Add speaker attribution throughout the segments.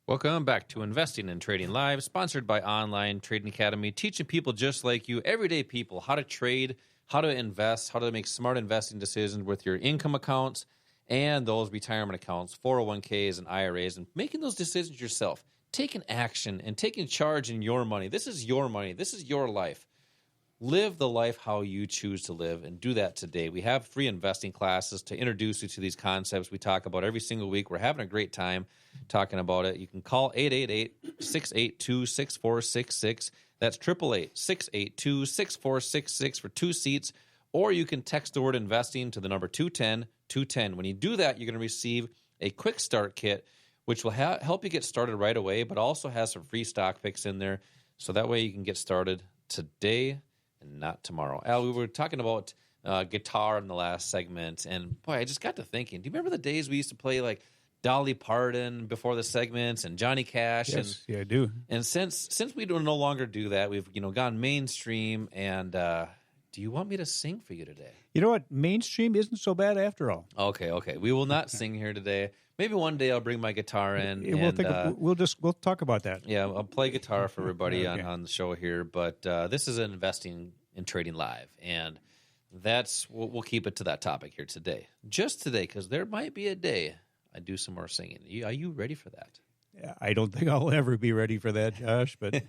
Speaker 1: Welcome back to Investing and Trading Live, sponsored by Online Trading Academy, teaching people just like you, everyday people, how to trade, how to invest, how to make smart investing decisions with your income accounts and those retirement accounts, 401ks and IRAs, and making those decisions yourself, taking action and taking charge in your money. This is your money. This is your life. Live the life how you choose to live, and do that today. We have free investing classes to introduce you to these concepts we talk about every single week. We're having a great time talking about it. You can call 888-682-6466. That's 888-682-6466 for 2 seats, or you can text the word investing to the number 210-210. When you do that, you're going to receive a quick start kit, which will help you get started right away, but also has some free stock picks in there, so that way you can get started today and not tomorrow. Al, we were talking about guitar in the last segment, and boy, I just got to thinking, do you remember the days we used to play like Dolly Parton before the segments and Johnny Cash?
Speaker 2: Yes, yeah, I do.
Speaker 1: And since we do no longer do that, we've gone mainstream. And do you want me to sing for you today?
Speaker 2: You know what? Mainstream isn't so bad after all.
Speaker 1: Okay. We will not sing here today. Maybe one day I'll bring my guitar in.
Speaker 2: We'll talk about that.
Speaker 1: Yeah, I'll play guitar for everybody on the show here. But this is Investing and Trading Live, and we'll keep it to that topic here today. Just today, because there might be a day I do some more singing. Are you ready for that?
Speaker 2: I don't think I'll ever be ready for that, Josh, but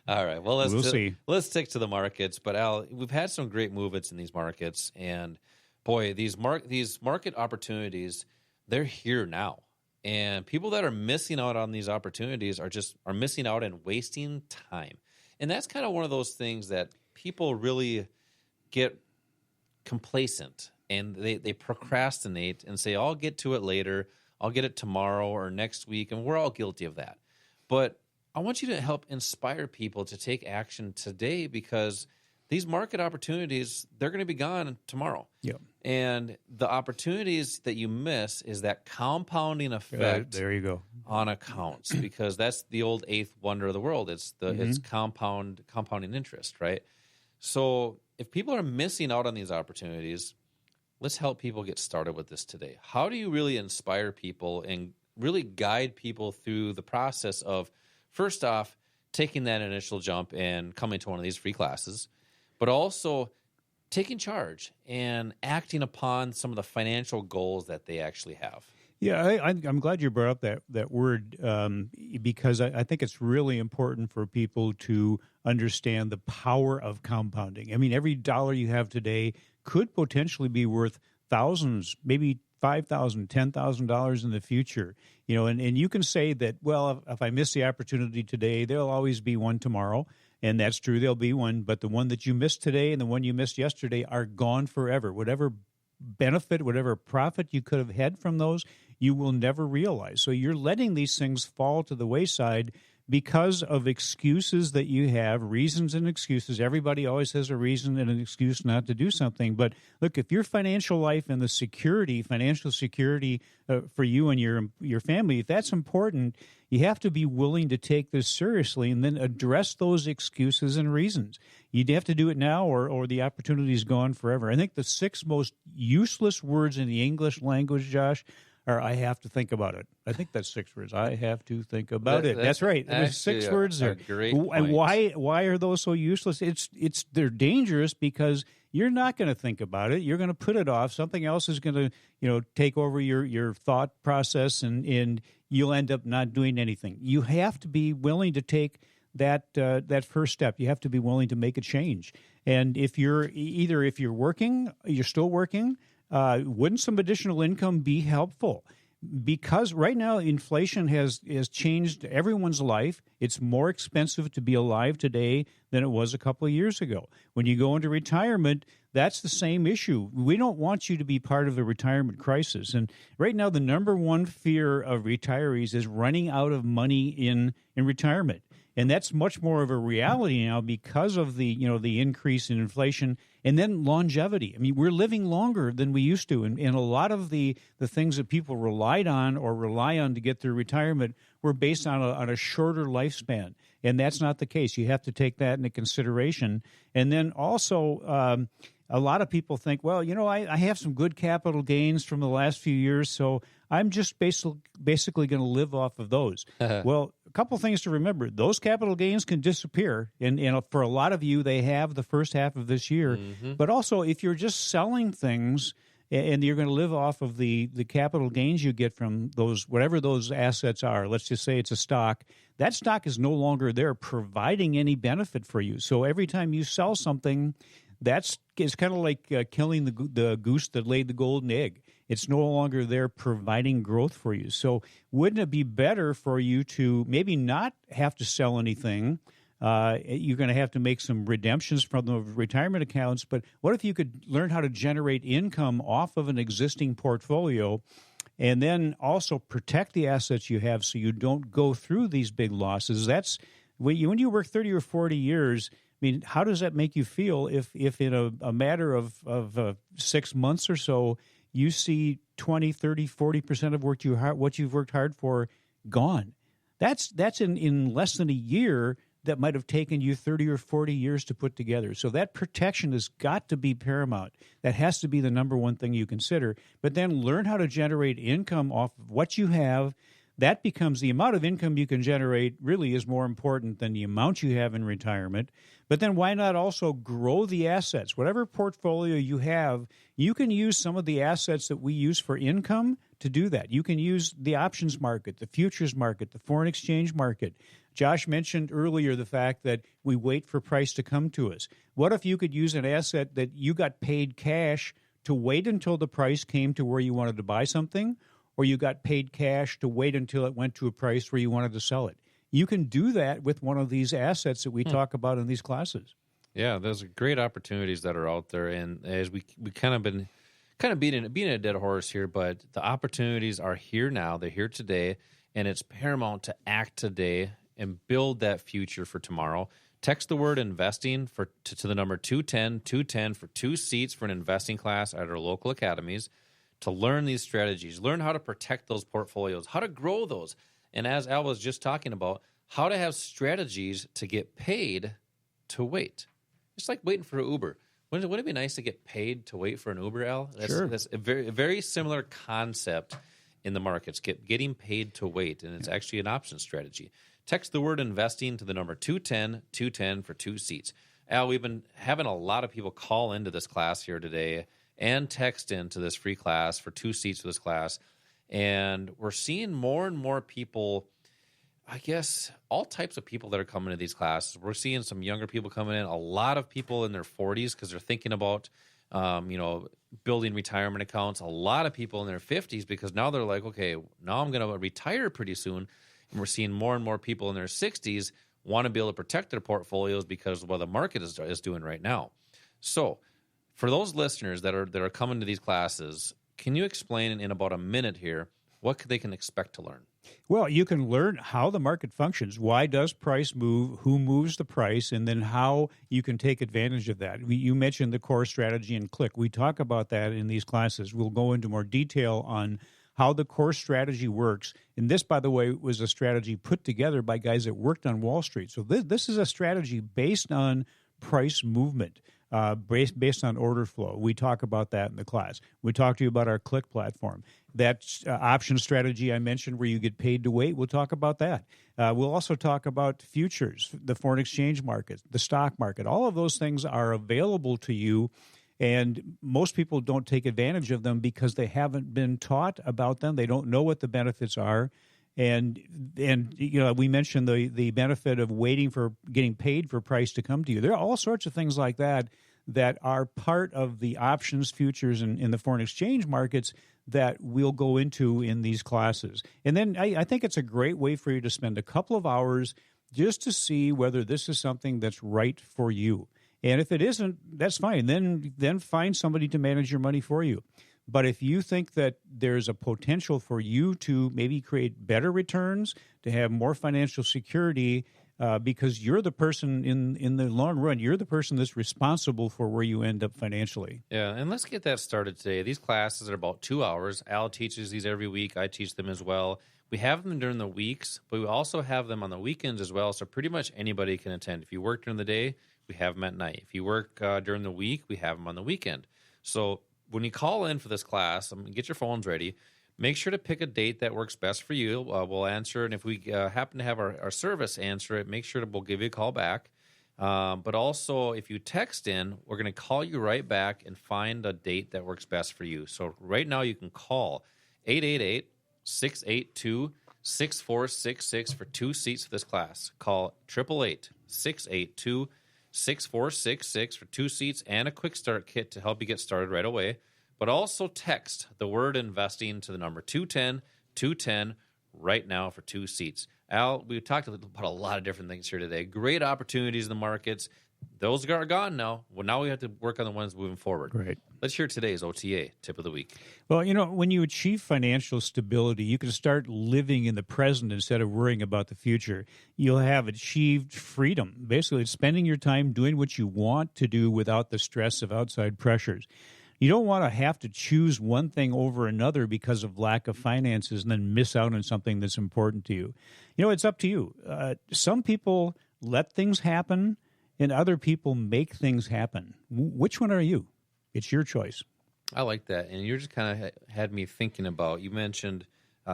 Speaker 1: all right. Well,
Speaker 2: we'll see.
Speaker 1: Let's stick to the markets. But Al, we've had some great movements in these markets, and boy, these market opportunities, they're here now. And people that are missing out on these opportunities are missing out and wasting time. And that's kind of one of those things that people really get complacent, and they procrastinate and say, I'll get to it later. I'll get it tomorrow or next week, and we're all guilty of that. But I want you to help inspire people to take action today, because these market opportunities, they're going to be gone tomorrow.
Speaker 2: Yeah.
Speaker 1: And the opportunities that you miss is that compounding effect
Speaker 2: there you go.
Speaker 1: on accounts, because that's the old eighth wonder of the world. It's it's compounding interest, right? So if people are missing out on these opportunities, let's help people get started with this today. How do you really inspire people and really guide people through the process of, first off, taking that initial jump and coming to one of these free classes, but also taking charge and acting upon some of the financial goals that they actually have?
Speaker 2: Yeah, I'm glad you brought up that word because I think it's really important for people to understand the power of compounding. I mean, every dollar you have today could potentially be worth thousands, maybe $5,000, $10,000 in the future. And you can say that, well, if I miss the opportunity today, there'll always be one tomorrow. And that's true, there'll be one. But the one that you missed today and the one you missed yesterday are gone forever. Whatever benefit, whatever profit you could have had from those, you will never realize. So you're letting these things fall to the wayside because of excuses that you have, reasons and excuses. Everybody always has a reason and an excuse not to do something. But look, if your financial life and the financial security for you and your family, if that's important, you have to be willing to take this seriously and then address those excuses and reasons. You'd have to do it now or the opportunity is gone forever. I think the 6 most useless words in the English language, Josh, or I have to think about it. I think that's 6 words. I have to think about it. That's right. There's 6 words there.
Speaker 1: Great
Speaker 2: and
Speaker 1: point.
Speaker 2: why are those so useless? They're dangerous because you're not going to think about it. You're going to put it off. Something else is going to take over your thought process, and you'll end up not doing anything. You have to be willing to take that first step. You have to be willing to make a change. And if you're working, you're still working. Wouldn't some additional income be helpful? Because right now inflation has changed everyone's life. It's more expensive to be alive today than it was a couple of years ago. When you go into retirement, that's the same issue. We don't want you to be part of the retirement crisis. And right now the number one fear of retirees is running out of money in retirement. And that's much more of a reality now because of the increase in inflation and then longevity. I mean, we're living longer than we used to. And a lot of the things that people relied on or rely on to get through retirement were based on a shorter lifespan. And that's not the case. You have to take that into consideration. And then also, a lot of people think, well, I have some good capital gains from the last few years, so I'm just basically going to live off of those. Well, a couple things to remember. Those capital gains can disappear. And for a lot of you, they have the first half of this year.
Speaker 1: Mm-hmm.
Speaker 2: But also, if you're just selling things and you're going to live off of the capital gains you get from those, whatever those assets are, let's just say it's a stock, that stock is no longer there providing any benefit for you. So every time you sell something, it's kind of like killing the goose that laid the golden egg. It's no longer there providing growth for you. So wouldn't it be better for you to maybe not have to sell anything? You're going to have to make some redemptions from the retirement accounts, but what if you could learn how to generate income off of an existing portfolio and then also protect the assets you have so you don't go through these big losses? That's when you work 30 or 40 years. I mean, how does that make you feel if in a matter of 6 months or so, you see 20, 30, 40% of what you've worked hard for gone? That's in less than a year that might have taken you 30 or 40 years to put together. So that protection has got to be paramount. That has to be the number one thing you consider. But then learn how to generate income off of what you have. That becomes the amount of income you can generate really is more important than the amount you have in retirement. But then why not also grow the assets? Whatever portfolio you have, you can use some of the assets that we use for income to do that. You can use the options market, the futures market, the foreign exchange market. Josh mentioned earlier the fact that we wait for price to come to us. What if you could use an asset that you got paid cash to wait until the price came to where you wanted to buy something, or you got paid cash to wait until it went to a price where you wanted to sell it? You can do that with one of these assets that we talk about in these classes.
Speaker 1: Yeah, those are great opportunities that are out there, and as we kind of been beating a dead horse here, but the opportunities are here now. They're here today, and it's paramount to act today and build that future for tomorrow. Text the word investing to the number 210 for 2 seats for an investing class at our local academies to learn these strategies, learn how to protect those portfolios, how to grow those. And as Al was just talking about, how to have strategies to get paid to wait. It's like waiting for an Uber. Wouldn't it be nice to get paid to wait for an Uber, Al?
Speaker 2: Sure.
Speaker 1: That's a very similar concept in the markets, getting paid to wait, and it's actually an option strategy. Text the word investing to the number 210 for 2 seats. Al, we've been having a lot of people call into this class here today and text into this free class for 2 seats for this class. And we're seeing more and more people, I guess, all types of people that are coming to these classes. We're seeing some younger people coming in, a lot of people in their 40s because they're thinking about, building retirement accounts. A lot of people in their 50s because now they're like, okay, now I'm going to retire pretty soon. And we're seeing more and more people in their 60s want to be able to protect their portfolios because of what the market is doing right now. So for those listeners that are coming to these classes, can you explain in about a minute here what they can expect to learn?
Speaker 2: Well, you can learn how the market functions. Why does price move? Who moves the price? And then how you can take advantage of that. You mentioned the core strategy and click. We talk about that in these classes. We'll go into more detail on how the core strategy works. And this, by the way, was a strategy put together by guys that worked on Wall Street. So this is a strategy based on price movement. Based on order flow. We talk about that in the class. We talk to you about our Click platform. That option strategy I mentioned where you get paid to wait, we'll talk about that. We'll also talk about futures, the foreign exchange market, the stock market. All of those things are available to you, and most people don't take advantage of them because they haven't been taught about them. They don't know what the benefits are. And we mentioned the benefit of waiting for getting paid for price to come to you. There are all sorts of things like that are part of the options, futures, and in the foreign exchange markets that we'll go into in these classes. And then I think it's a great way for you to spend a couple of hours just to see whether this is something that's right for you. And if it isn't, that's fine. Then find somebody to manage your money for you. But if you think that there's a potential for you to maybe create better returns, to have more financial security, because you're the person in the long run, you're the person that's responsible for where you end up financially.
Speaker 1: Yeah, and let's get that started today. These classes are about 2 hours. Al teaches these every week. I teach them as well. We have them during the weeks, but we also have them on the weekends as well, so pretty much anybody can attend. If you work during the day, we have them at night. If you work during the week, we have them on the weekend. So when you call in for this class, get your phones ready. Make sure to pick a date that works best for you. We'll answer, and if we happen to have our service answer it, make sure that we'll give you a call back. But also, if you text in, we're going to call you right back and find a date that works best for you. So right now you can call 888-682-6466 for 2 seats for this class. Call 888-682-6466 for 2 seats and a quick start kit to help you get started right away. But also text the word investing to the number 210-210 right now for 2 seats. Al, we talked about a lot of different things here today. Great opportunities in the markets. Those are gone now. Well, now we have to work on the ones moving forward.
Speaker 2: Right.
Speaker 1: Let's hear today's OTA, tip of the week.
Speaker 2: Well, when you achieve financial stability, you can start living in the present instead of worrying about the future. You'll have achieved freedom. Basically, it's spending your time doing what you want to do without the stress of outside pressures. You don't want to have to choose one thing over another because of lack of finances and then miss out on something that's important to you. It's up to you. Some people let things happen and other people make things happen. Which one are you? It's your choice.
Speaker 1: I like that. And you just kind of had me thinking about, you mentioned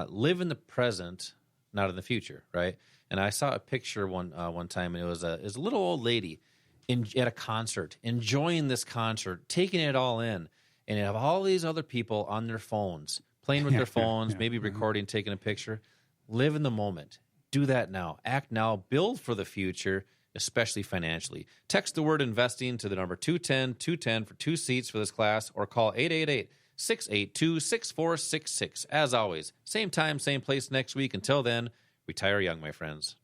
Speaker 1: live in the present, not in the future, right? And I saw a picture one time, and it was a little old lady at a concert, enjoying this concert, taking it all in, and you have all these other people on their phones, playing with their phones, maybe recording, taking a picture. Live in the moment. Do that now. Act now. Build for the future, especially financially. Text the word investing to the number 210-210 for 2 seats for this class, or call 888-682-6466. As always, same time, same place next week. Until then, retire young, my friends.